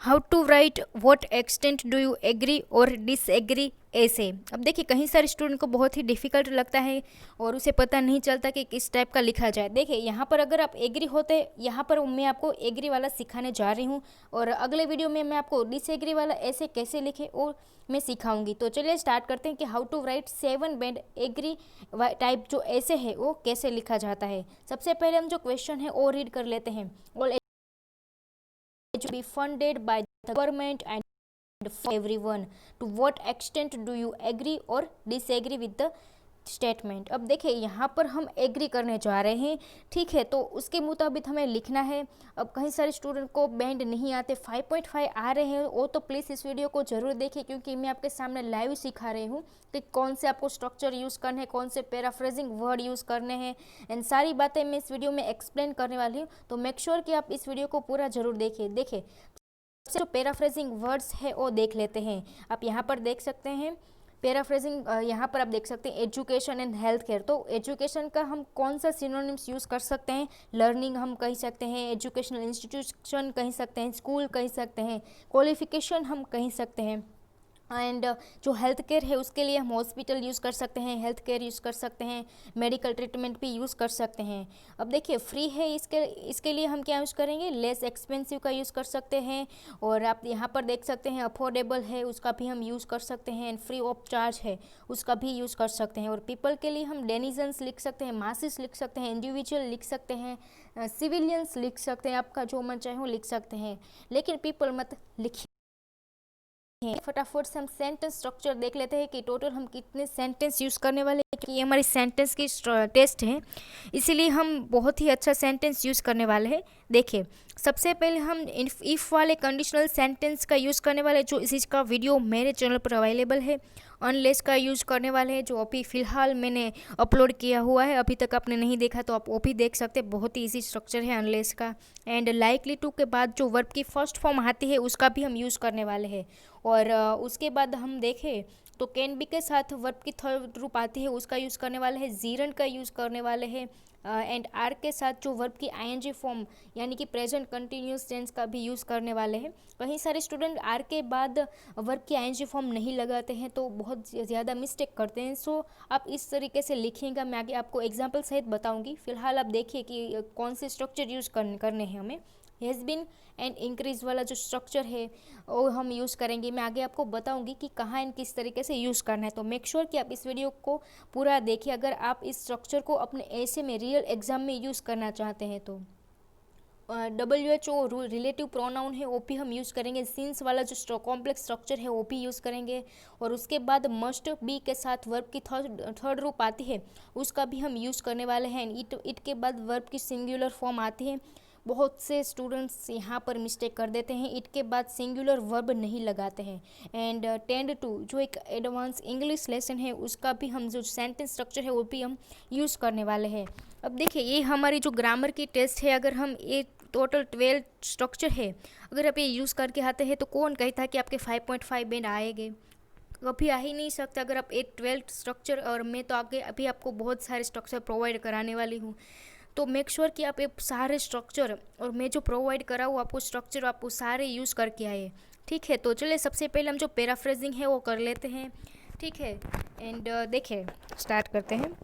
How to write what extent do you agree और disagree essay. अब देखिए कहीं सारे स्टूडेंट को बहुत ही डिफिकल्ट लगता है और उसे पता नहीं चलता कि किस टाइप का लिखा जाए। देखिए यहाँ पर अगर आप एग्री होते, यहाँ पर मैं आपको एग्री वाला सिखाने जा रही हूँ और अगले वीडियो में मैं आपको डिसएग्री वाला ऐसे कैसे लिखे और मैं सिखाऊंगी। तो चलिए स्टार्ट करते हैं कि how to write 7 band agree type जो ऐसे है वो कैसे लिखा जाता है। सबसे पहले हम जो क्वेश्चन है वो रीड कर लेते हैं। All to be funded by the government and for everyone. To what extent do you agree or disagree with the statement. अब देखिए यहाँ पर हम एग्री करने जा रहे हैं, ठीक है, तो उसके मुताबिक हमें लिखना है। अब कई सारे स्टूडेंट को बैंड नहीं आते, 5.5 आ रहे हैं, वो तो प्लीज़ इस वीडियो को ज़रूर देखिए क्योंकि मैं आपके सामने लाइव सिखा रही हूँ कि कौन से आपको स्ट्रक्चर यूज़ करने हैं, कौन से पैराफ्रेजिंग वर्ड यूज़ करने हैं, एंड सारी बातें मैं इस वीडियो में एक्सप्लेन करने वाली हूँ। तो मेक श्योर कि आप इस वीडियो को पूरा ज़रूर देखिए। जो पैराफ्रेजिंग वर्ड्स है वो देख लेते हैं। आप यहाँ पर देख सकते हैं पैराफ्रेजिंग, यहाँ पर आप देख सकते हैं एजुकेशन एंड हेल्थ केयर। तो एजुकेशन का हम कौन सा सिनोनिम्स यूज़ कर सकते हैं? लर्निंग हम कह सकते हैं, एजुकेशनल इंस्टीट्यूशन कह सकते हैं, स्कूल कह सकते हैं, क्वालिफिकेशन हम कह सकते हैं, एंड जो हेल्थ केयर है उसके लिए हम हॉस्पिटल यूज़ कर सकते हैं, हेल्थ केयर यूज़ कर सकते हैं, मेडिकल ट्रीटमेंट भी यूज़ कर सकते हैं। अब देखिए फ्री है, इसके लिए हम क्या यूज़ करेंगे? लेस एक्सपेंसिव का यूज़ कर सकते हैं। और आप यहाँ पर देख सकते हैं अफोर्डेबल है, उसका भी हम यूज़ कर सकते हैं, एंड फ्री ऑफ चार्ज है उसका भी यूज़ कर सकते हैं। और पीपल के लिए हम डेनिजन्स लिख सकते हैं, मासिस लिख सकते हैं, इंडिविजुअल लिख सकते हैं, सिविलियंस लिख सकते हैं, आपका जो मन चाहे वो लिख सकते हैं, लेकिन पीपल मत लिखिए। फटाफट से हम सेंटेंस स्ट्रक्चर देख लेते हैं कि टोटल हम कितने सेंटेंस यूज़ करने वाले हैं, क्योंकि ये हमारी सेंटेंस की टेस्ट है, इसीलिए हम बहुत ही अच्छा सेंटेंस यूज़ करने वाले हैं। देखिए सबसे पहले हम इफ़ वाले कंडीशनल सेंटेंस का यूज़ करने वाले, जो इस चीज़ का वीडियो मेरे चैनल पर अवेलेबल है। अनलेस का यूज़ करने वाले हैं जो अभी फ़िलहाल मैंने अपलोड किया हुआ है, अभी तक आपने नहीं देखा तो आप वो भी देख सकते हैं, बहुत ही ईजी स्ट्रक्चर है अनलेस का। एंड लाइकली टू के बाद जो वर्ब की फर्स्ट फॉर्म आती है उसका भी हम यूज़ करने वाले हैं। और उसके बाद हम देखें तो कैन बी के साथ वर्ब की थर्ड रूप आती है उसका यूज़ करने वाले हैं, जीरन का यूज़ करने वाले हैं, एंड आर के साथ जो वर्ब की आईएनजी फॉर्म यानी कि प्रेजेंट कंटिन्यूस टेंस का भी यूज़ करने वाले हैं। कहीं सारे स्टूडेंट आर के बाद वर्ब की आईएनजी फॉर्म नहीं लगाते हैं तो बहुत ज़्यादा मिस्टेक करते हैं। सो आप इस तरीके से लिखिएगा, मैं आगे आपको एग्जाम्पल सहित बताऊंगी। फिलहाल आप देखिए कि कौन से स्ट्रक्चर यूज़ करने हैं हमें। हैज़ बिन एंड इंक्रीज वाला जो स्ट्रक्चर है वो हम यूज़ करेंगे, मैं आगे आपको बताऊंगी कि कहाँ एंड किस तरीके से यूज़ करना है। तो मेक श्योर कि आप इस वीडियो को पूरा देखिए अगर आप इस स्ट्रक्चर को अपने ऐसे में रियल एग्जाम में यूज़ करना चाहते हैं। तो WHO रिलेटिव प्रोनाउन है वो भी हम यूज़ करेंगे, सिंस वाला जो कॉम्प्लेक्स स्ट्रक्चर है वो भी यूज़ करेंगे। और उसके बाद मस्ट बी के साथ वर्ब की थर्ड रूप आती है उसका भी हम यूज़ करने वाले हैं। इट के बाद वर्ब की सिंगुलर फॉर्म आती है, बहुत से स्टूडेंट्स यहाँ पर मिस्टेक कर देते हैं, इट के बाद सिंगुलर वर्ब नहीं लगाते हैं। एंड टेंड टू जो एक एडवांस इंग्लिश लेसन है उसका भी हम जो सेंटेंस स्ट्रक्चर है वो भी हम यूज़ करने वाले हैं। अब देखिए ये हमारी जो ग्रामर की टेस्ट है, अगर हम ये टोटल 12 स्ट्रक्चर है अगर आप ये यूज़ करके आते हैं तो कौन कहता है कि आपके 5.5 बैंड आएंगे? कभी आ ही नहीं सकता। अगर आप 8-12 स्ट्रक्चर, और मैं तो आगे अभी आपको बहुत सारे स्ट्रक्चर प्रोवाइड कराने वाली हूँ, तो मेक श्योर कि आप ये सारे स्ट्रक्चर और मैं जो प्रोवाइड करा हूँ आपको स्ट्रक्चर आप वो सारे यूज़ करके आए, ठीक है। तो चलिए सबसे पहले हम जो पैराफ्रेजिंग है वो कर लेते हैं, ठीक है। एंड देखिए स्टार्ट करते हैं।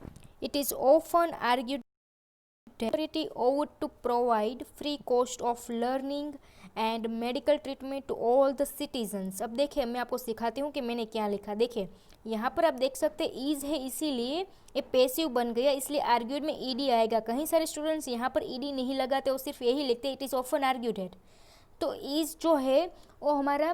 It is often argued authority ought to provide free cost of learning and medical treatment to all the citizens। अब देखिए मैं आपको सिखाती हूँ कि मैंने क्या लिखा। देखिए यहाँ पर आप देख सकते हैं ईज है इसीलिए ये पैसिव बन गया, इसलिए आर्ग्यूड में ईडी आएगा। कहीं सारे स्टूडेंट्स यहाँ पर ईडी नहीं लगाते, वो सिर्फ यही लिखते इट इज़ ऑफन आर्ग्यूड है। तो ईज जो है वो हमारा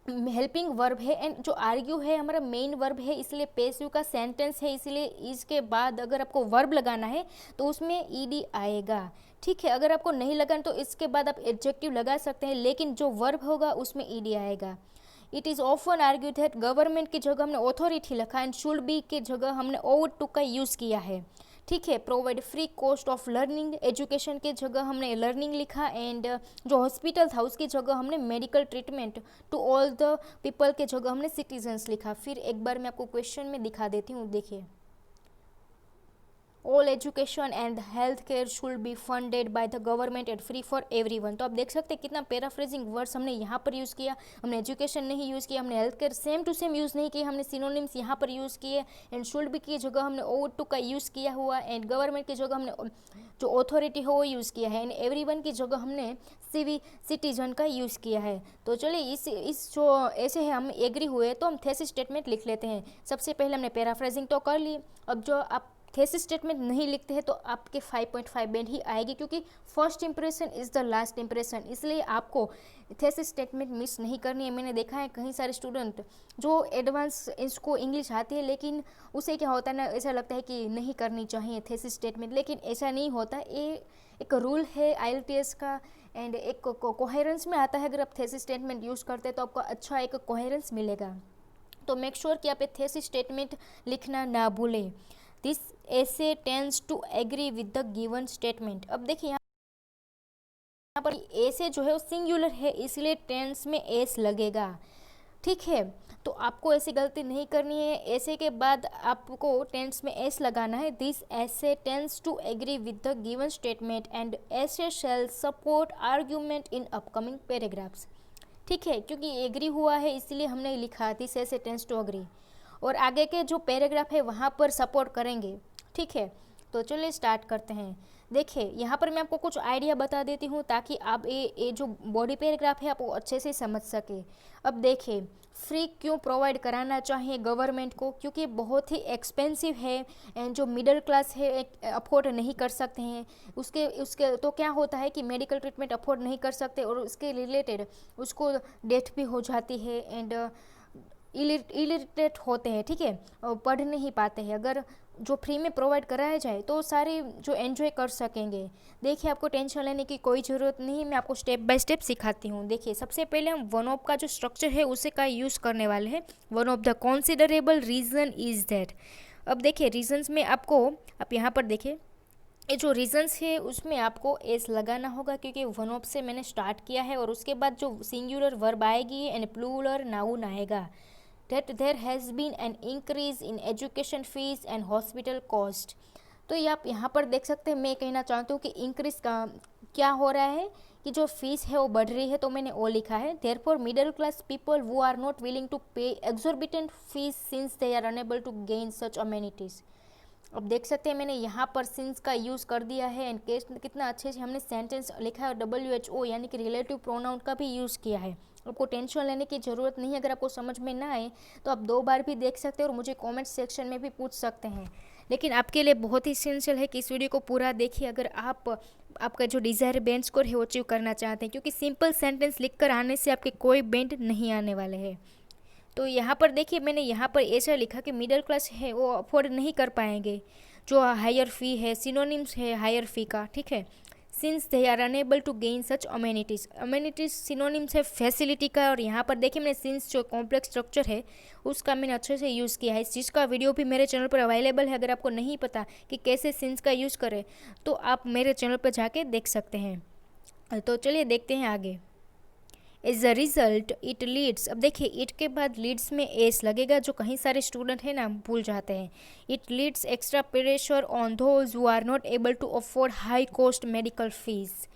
हेल्पिंग वर्ब है, एंड जो आर्ग्यू है हमारा मेन वर्ब है, इसलिए पेसिव का सेंटेंस है, इसलिए इसके बाद अगर आपको वर्ब लगाना है तो उसमें ईडी आएगा, ठीक है। अगर आपको नहीं लगाना तो इसके बाद आप एडजेक्टिव लगा सकते हैं, लेकिन जो वर्ब होगा उसमें ईडी आएगा। It is often argued that government की जगह हमने ऑथोरिटी लिखा, एंड शुड बी की जगह हमने ओवर टू का यूज़ किया है, ठीक है। Provide free cost of learning, education की जगह हमने लर्निंग लिखा, एंड जो हॉस्पिटल था उसकी जगह हमने medical treatment to all the people के जगह हमने सिटीजन्स लिखा। फिर एक बार मैं आपको क्वेश्चन में दिखा देती हूँ, देखिए all education and health care should be funded by the government and free for everyone. तो आप देख सकते हैं कितना पैराफ्रेजिंग वर्ड्स हमने यहाँ पर यूज़ किया। हमने एजुकेशन नहीं यूज़ किया, हमने health care same to same use नहीं किया, हमने सिनोनिम्स यहाँ पर यूज़ किए। एंड शुड बी की जगह हमने ओवर टू का यूज़ किया हुआ, एंड गवर्नमेंट की जगह हमने जो अथॉरिटी हो वो यूज़ किया है, एंड एवरीवन की जगह हमने सिटीजन का यूज़ किया है। तो चलिए इस जो ऐसे है हम एग्री हुए तो हम थेसिस स्टेटमेंट लिख लेते हैं। सबसे पहले हमने पैराफ्रेजिंग तो कर ली। अब जो आप थेसिस स्टेटमेंट नहीं लिखते हैं तो आपके 5.5 बैंड ही आएगी, क्योंकि first impression is the last impression, इसलिए आपको थेसिस स्टेटमेंट मिस नहीं करनी है। मैंने देखा है कई सारे स्टूडेंट जो एडवांस इसको इंग्लिश आती है, लेकिन उसे क्या होता है ना, ऐसा लगता है कि नहीं करनी चाहिए थेसिस स्टेटमेंट, लेकिन ऐसा नहीं होता। ये एक रूल है IELTS का, एंड एक कोहेरेंस में आता है। अगर आप थेसिस स्टेटमेंट यूज़ करते हैं तो आपको अच्छा एक कोहेरेंस मिलेगा। तो मेक श्योर कि आप थेसिस स्टेटमेंट लिखना ना भूलें। This essay tends to agree with the given statement. अब देखिए यहाँ पर ऐसे जो है वो सिंगुलर है, इसलिए टेंस में एस लगेगा, ठीक है। तो आपको ऐसी गलती नहीं करनी है। ऐसे के बाद आपको टेंस में एस लगाना है। This essay tends to agree with the given statement and essay shall support argument in upcoming paragraphs, ठीक है। क्योंकि एग्री हुआ है इसलिए हमने लिखा this essay tends to agree, और आगे के जो पैराग्राफ है वहाँ पर सपोर्ट करेंगे, ठीक है। तो चलिए स्टार्ट करते हैं। देखिए यहाँ पर मैं आपको कुछ आइडिया बता देती हूँ ताकि आप ये जो बॉडी पैराग्राफ है आप वो अच्छे से समझ सके। अब देखिए, फ्री क्यों प्रोवाइड कराना चाहिए गवर्नमेंट को, क्योंकि बहुत ही एक्सपेंसिव है, एंड जो मिडिल क्लास है अफोर्ड नहीं कर सकते हैं। उसके उसके तो क्या होता है कि मेडिकल ट्रीटमेंट अफोर्ड नहीं कर सकते, और उसके रिलेटेड उसको डेथ भी हो जाती है, एंड इलिटरेट होते हैं, ठीक है, और पढ़ नहीं पाते हैं। अगर जो फ्री में प्रोवाइड कराया जाए तो सारे जो एंजॉय कर सकेंगे। देखिए आपको टेंशन लेने की कोई ज़रूरत नहीं, मैं आपको स्टेप बाय स्टेप सिखाती हूँ। देखिए सबसे पहले हम वन ऑफ का जो स्ट्रक्चर है उसे का यूज़ करने वाले हैं। One of the considerable reason is that. अब देखिए रीजन्स में आपको, आप यहाँ पर देखिए ये जो रीजन्स है उसमें आपको एस लगाना होगा, क्योंकि वन ऑफ से मैंने स्टार्ट किया है, और उसके बाद जो सिंगुलर वर्ब आएगी एंड प्लूरल नाउन आएगा। that there has been an increase in education fees and hospital cost। तो ये आप यहाँ पर देख सकते हैं। मैं कहना चाहती हूँ कि इंक्रीज का क्या हो रहा है कि जो फीस है वो बढ़ रही है, तो मैंने वो लिखा है therefore middle class people who are not willing to pay exorbitant fees since they are unable to gain such amenities। अब देख सकते हैं मैंने यहाँ पर सिंस का यूज़ कर दिया है, एंड केस कितना अच्छे से हमने सेंटेंस लिखा है, WHO यानी कि रिलेटिव प्रोनाउन का भी यूज़ किया है। आपको टेंशन लेने की ज़रूरत नहीं है। अगर आपको समझ में ना आए तो आप 2 बार भी देख सकते हैं और मुझे कमेंट सेक्शन में भी पूछ सकते हैं। लेकिन आपके लिए बहुत ही इसेंशियल है कि इस वीडियो को पूरा देखिए, अगर आपका जो डिज़ायर बैंड स्कोर है वो अचीव करना चाहते हैं, क्योंकि सिंपल सेंटेंस लिख कर आने से आपके कोई बैंड नहीं आने वाले हैं। तो यहाँ पर देखिए मैंने यहाँ पर ऐसा लिखा कि मिडिल क्लास है वो अफोर्ड नहीं कर पाएंगे, जो हायर फ़ी है, सिनोनिम्स है हायर फ़ी का, ठीक है। Since they are unable to gain such amenities, amenities synonyms है फैसिलिटी का, और यहाँ पर देखिए मैंने सिंस जो कॉम्प्लेक्स स्ट्रक्चर है उसका मैंने अच्छे से यूज़ किया है। इस चीज़ का वीडियो भी मेरे चैनल पर अवेलेबल है। अगर आपको नहीं पता कि कैसे सिंस का यूज़ करें तो आप मेरे चैनल पर जाके देख सकते हैं। तो चलिए देखते हैं आगे। As a result it leads. अब देखिए इट के बाद लीड्स में एस लगेगा, जो कहीं सारे स्टूडेंट हैं ना भूल जाते हैं। It leads extra pressure on those who are not able to afford high cost medical fees.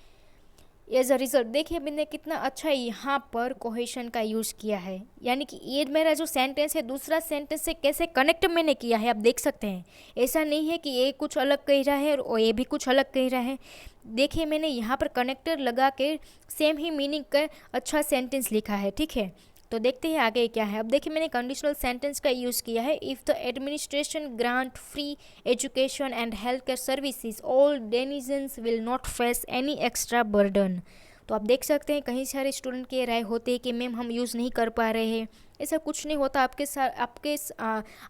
As a result देखिए मैंने कितना अच्छा यहाँ पर कोहेशन का यूज़ किया है, यानी कि ये मेरा जो सेंटेंस है दूसरा सेंटेंस से कैसे कनेक्ट मैंने किया है आप देख सकते हैं। ऐसा नहीं है कि ये कुछ अलग कह रहा है और ये भी कुछ अलग कह रहा है। देखिए मैंने यहाँ पर कनेक्टर लगा के सेम ही मीनिंग का अच्छा सेंटेंस लिखा है, ठीक है। तो देखते हैं आगे क्या है। अब देखिए मैंने कंडीशनल सेंटेंस का यूज़ किया है। If the administration grant free education and health care services all denizens will not face any extra burden. तो आप देख सकते हैं कहीं सारे स्टूडेंट के राय होते हैं कि मैम हम यूज़ नहीं कर पा रहे हैं। ऐसा कुछ नहीं होता। आपके साथ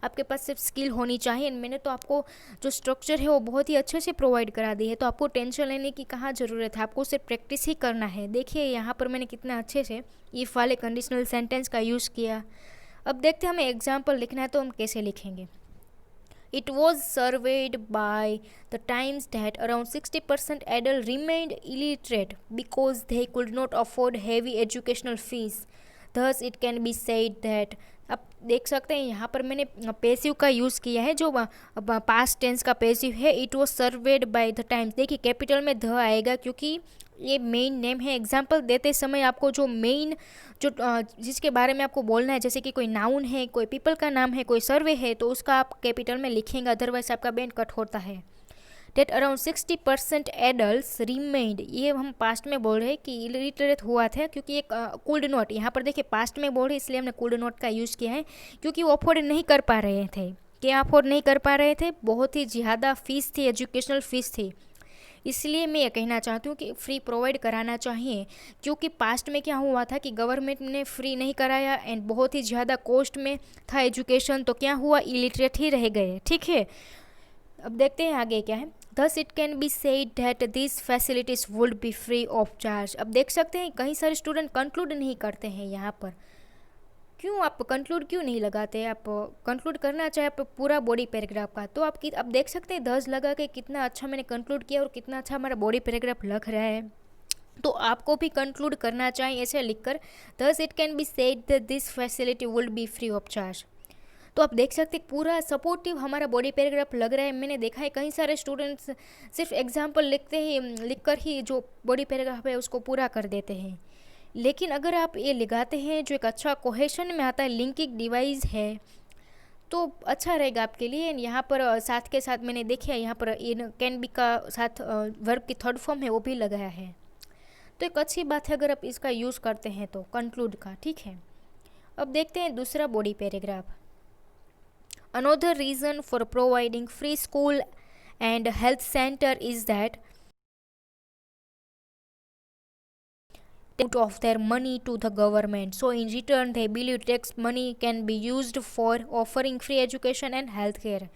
आपके पास सिर्फ स्किल होनी चाहिए। मैंने तो आपको जो स्ट्रक्चर है वो बहुत ही अच्छे से प्रोवाइड करा दी है, तो आपको टेंशन लेने की कहाँ ज़रूरत है। आपको सिर्फ प्रैक्टिस ही करना है। देखिए यहाँ पर मैंने कितना अच्छे से इफ़ वाले कंडीशनल सेंटेंस का यूज़ किया। अब देखते हैं हमें एग्जाम्पल लिखना है तो हम कैसे लिखेंगे। It was surveyed by the Times that around 60% adults remained illiterate because they could not afford heavy educational fees. thus it can be said that। आप देख सकते हैं यहाँ पर मैंने पैसिव का यूज़ किया है, जो पास्ट टेंस का पैसिव है। It was served by the times. देखिए कैपिटल में द आएगा क्योंकि ये मेन नेम है। एग्जाम्पल देते समय आपको जो मेन जो जिसके बारे में आपको बोलना है, जैसे कि कोई नाउन है, कोई पीपल का नाम है, कोई सर्वे है, तो उसका आप कैपिटल में लिखेंगे, अदरवाइज आपका बैंड कट होता है। डेट अराउंड 60% एडल्ट रिमेंड, ये हम पास्ट में बोल रहे हैं कि इलिटरेट हुआ था, क्योंकि एक कुल्ड नॉट, यहाँ पर देखिए पास्ट में बोल रहे इसलिए हमने कुल्ड नॉट का यूज़ किया है, क्योंकि वो अफोर्ड नहीं कर पा रहे थे। क्या अफोर्ड नहीं कर पा रहे थे? बहुत ही ज़्यादा फीस थी, एजुकेशनल फीस थी। इसलिए मैं ये कहना चाहती हूँ कि फ्री प्रोवाइड कराना चाहिए, क्योंकि पास्ट में क्या हुआ था कि गवर्नमेंट ने फ्री नहीं कराया एंड बहुत ही ज़्यादा कॉस्ट में था एजुकेशन, तो क्या हुआ, इलिटरेट ही रह गए। ठीक है, अब देखते हैं आगे क्या है। Thus it can be said that these facilities would be free of charge। अब देख सकते हैं कई सारे स्टूडेंट कंक्लूड नहीं करते हैं यहाँ पर। क्यों आप कंक्लूड क्यों नहीं लगाते? आप कंक्लूड करना चाहे आप पूरा बॉडी पैराग्राफ का, तो आप अब देख सकते हैं 10 लगा के कितना अच्छा मैंने कंक्लूड किया और कितना अच्छा हमारा बॉडी पैराग्राफ लग रहा है। तो आपको भी कंक्लूड करना चाहिए ऐसे लिखकर, Thus it can be said that this facility would be free of charge। तो आप देख सकते हैं पूरा सपोर्टिव हमारा बॉडी पैराग्राफ लग रहा है। मैंने देखा है कई सारे स्टूडेंट्स सिर्फ एग्जाम्पल लिखकर ही जो बॉडी पैराग्राफ है उसको पूरा कर देते हैं। लेकिन अगर आप ये लगाते हैं जो एक अच्छा कोहेशन में आता है, लिंकिंग डिवाइस है, तो अच्छा रहेगा आपके लिए। यहाँ पर साथ के साथ मैंने देखा है यहाँ पर इन कैन बी का साथ वर्ब की थर्ड फॉर्म है वो भी लगाया है, तो एक अच्छी बात है अगर आप इसका यूज़ करते हैं तो कंक्लूड का। ठीक है, अब देखते हैं दूसरा body paragraph. Another reason for providing free school and health center is that out of their money to the government, so in return they believe tax money can be used for offering free education and health care।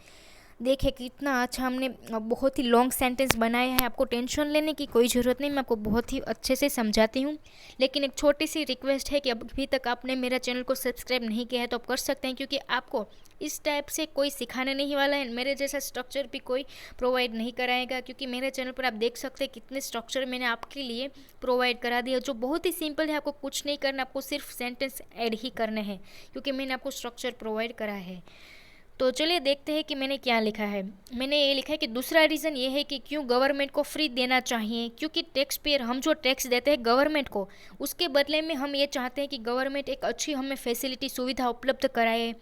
देखिए कितना अच्छा हमने बहुत ही long sentence बनाया है। आपको tension लेने की कोई ज़रूरत नहीं, मैं आपको बहुत ही अच्छे से समझाती हूँ। लेकिन एक छोटी सी रिक्वेस्ट है कि अभी तक आपने मेरा चैनल को सब्सक्राइब नहीं किया है तो आप कर सकते हैं, क्योंकि आपको इस टाइप से कोई सिखाने नहीं वाला है, मेरे जैसा स्ट्रक्चर भी कोई प्रोवाइड नहीं कराएगा। क्योंकि मेरे चैनल पर आप देख सकते हैं कितने स्ट्रक्चर मैंने आपके लिए प्रोवाइड करा दिया, जो बहुत ही सिंपल है। आपको कुछ नहीं करना, आपको सिर्फ सेंटेंस ऐड ही करने हैं, क्योंकि मैंने आपको स्ट्रक्चर प्रोवाइड करा है। तो चलिए देखते हैं कि मैंने क्या लिखा है। मैंने ये लिखा है कि दूसरा रीज़न ये है कि क्यों गवर्नमेंट को फ्री देना चाहिए, क्योंकि टैक्स पेयर, हम जो टैक्स देते हैं गवर्नमेंट को, उसके बदले में हम ये चाहते हैं कि गवर्नमेंट एक अच्छी हमें फैसिलिटी सुविधा उपलब्ध कराए।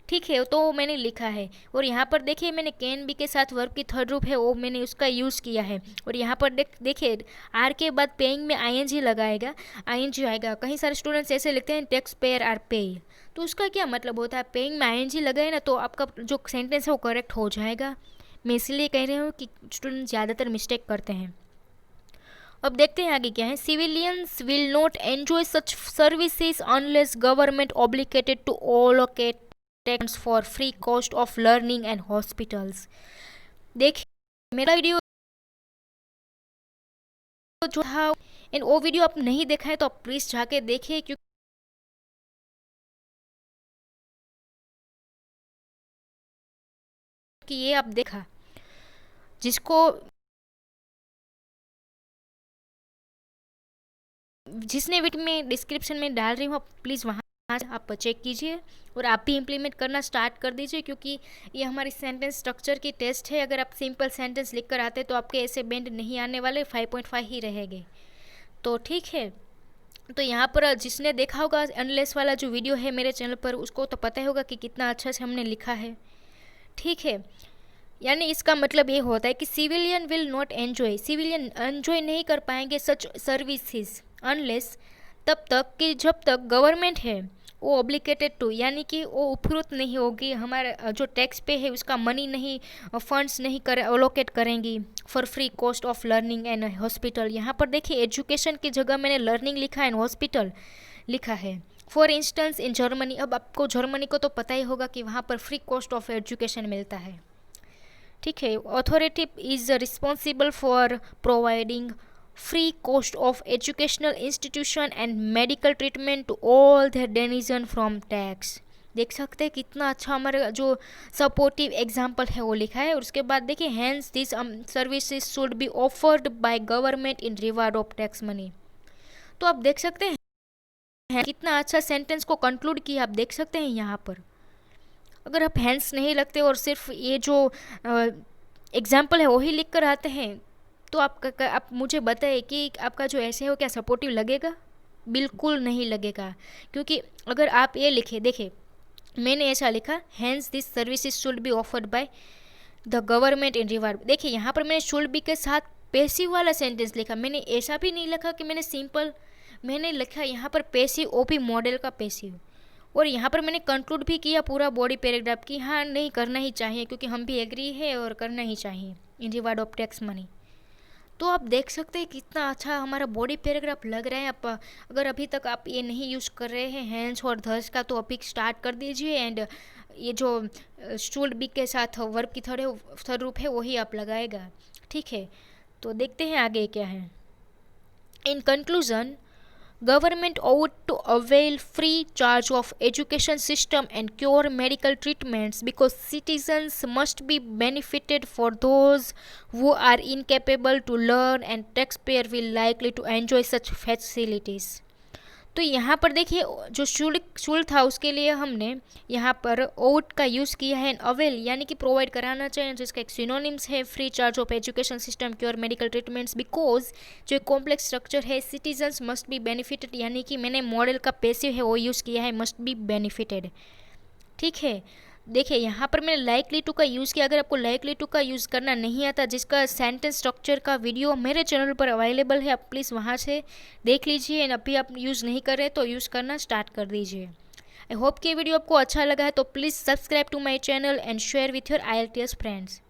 ठीक है, तो मैंने लिखा है। और यहाँ पर देखिए मैंने कैन बी के साथ वर्ब की थर्ड रूप है वो मैंने उसका यूज़ किया है। और यहाँ पर देखिए आर के बाद पेइंग में आईएनजी लगाएगा, आईएनजी आएगा। कई सारे स्टूडेंट्स ऐसे लिखते हैं टैक्स पेयर आर पे, तो उसका क्या मतलब होता है? पेइंग में आईएनजी लगाए ना तो आपका जो सेंटेंस है वो करेक्ट हो जाएगा। मैं इसलिए कह रही हूँ कि स्टूडेंट ज़्यादातर मिस्टेक करते हैं। अब देखते हैं आगे क्या है। Civilians will not enjoy such services unless government obligated to allocate tax for free cost of learning and hospitals. देखिए मेरा वीडियो जो था एंड वो वीडियो आप नहीं देखा है तो आप प्लीज़ जाके देखिए, क्योंकि ये आप देखा जिसने वीडियो में डिस्क्रिप्शन में डाल रही हूँ, आप प्लीज़ वहाँ आप चेक कीजिए और आप भी इम्प्लीमेंट करना स्टार्ट कर दीजिए, क्योंकि ये हमारी सेंटेंस स्ट्रक्चर की टेस्ट है। अगर आप सिंपल सेंटेंस लिख कर आते तो आपके ऐसे बेंड नहीं आने वाले, 5.5 ही रहेंगे। तो ठीक है, तो यहाँ पर जिसने देखा होगा अनलेस वाला जो वीडियो है मेरे चैनल पर, उसको तो पता ही होगा कि कितना अच्छा से हमने लिखा है। ठीक है, यानी इसका मतलब ये होता है कि civilian will not enjoy, civilian enjoy नहीं कर पाएंगे सच सर्विसेज अनलेस, तब तक कि जब तक गवर्नमेंट है वो ऑब्लिगेटेड टू, यानी कि वो उपकृत नहीं होगी, हमारा जो टैक्स पे है उसका मनी नहीं, फंड्स नहीं कर अलोकेट करेंगी for free cost of learning and hospital. यहाँ पर देखिए एजुकेशन की जगह मैंने लर्निंग लिखा है एंड हॉस्पिटल लिखा है। फॉर इंस्टेंस इन जर्मनी, अब आपको जर्मनी को तो पता ही होगा कि वहाँ पर फ्री कॉस्ट ऑफ एजुकेशन मिलता है। ठीक है, authority is responsible for providing free cost of educational institution and medical treatment to all their denizen from tax। देख सकते हैं कितना अच्छा हमारा जो सपोर्टिव एग्जाम्पल है वो लिखा है। और उसके बाद देखिए hence this services should be offered by government in reward of tax money. तो आप देख सकते हैं है कितना अच्छा सेंटेंस को कंक्लूड किया आप देख सकते हैं यहाँ पर। अगर आप हैंड्स नहीं लगते और सिर्फ ये जो एग्जाम्पल है वही लिख कर आते हैं तो आप मुझे बताइए कि आपका जो ऐसे हो क्या सपोर्टिव लगेगा? बिल्कुल नहीं लगेगा। क्योंकि अगर आप ये लिखे, देखे मैंने ऐसा लिखा, hence this services should be offered by the government in reward. देखिए यहाँ पर मैंने शुड बी के साथ पैसिव वाला सेंटेंस लिखा, मैंने ऐसा भी नहीं लिखा कि मैंने सिंपल, मैंने लिखा यहाँ पर पैसिव ओपी मॉडल का पैसिव। और यहाँ पर मैंने कंक्लूड भी किया पूरा बॉडी पैराग्राफ की हाँ नहीं करना ही चाहिए क्योंकि हम भी एग्री है और करना ही चाहिए इन रिवार्ड ऑफ टैक्स मनी। तो आप देख सकते हैं कितना अच्छा हमारा बॉडी पैराग्राफ लग रहा है। आप अगर अभी तक आप ये नहीं यूज़ कर रहे हैं हैंड्स और धस का तो अभी स्टार्ट कर दीजिए एंड ये जो स्टूल बी के साथ वर्ब की थर्ड रूप है वही आप लगाएगा, ठीक है। तो देखते हैं आगे क्या है। In conclusion, government ought to avail free charge of education system and cure medical treatments because citizens must be benefited for those who are incapable to learn and taxpayer will likely to enjoy such facilities। तो यहाँ पर देखिए जो शुल्क था उसके लिए हमने यहाँ पर ओट का यूज़ किया है, अवेल यानी कि प्रोवाइड कराना चाहिए, जिसका एक सिनोनिम्स है free charge of education system cure medical treatments because जो कॉम्प्लेक्स स्ट्रक्चर है सिटीजन्स मस्ट बी बेनिफिटेड, यानी कि मैंने मॉडल का पैसिव है वो यूज़ किया है मस्ट बी बेनिफिटेड, ठीक है। देखिए यहाँ पर मैंने लाइकली टू का यूज़ किया। अगर आपको लाइकली टू का यूज़ करना नहीं आता, जिसका सेंटेंस स्ट्रक्चर का वीडियो मेरे चैनल पर अवेलेबल है, आप प्लीज़ वहाँ से देख लीजिए एंड अभी आप यूज़ नहीं कर रहे तो यूज़ करना स्टार्ट कर दीजिए। आई होप कि ये वीडियो आपको अच्छा लगा है तो please subscribe to my channel and share with your IELTS friends.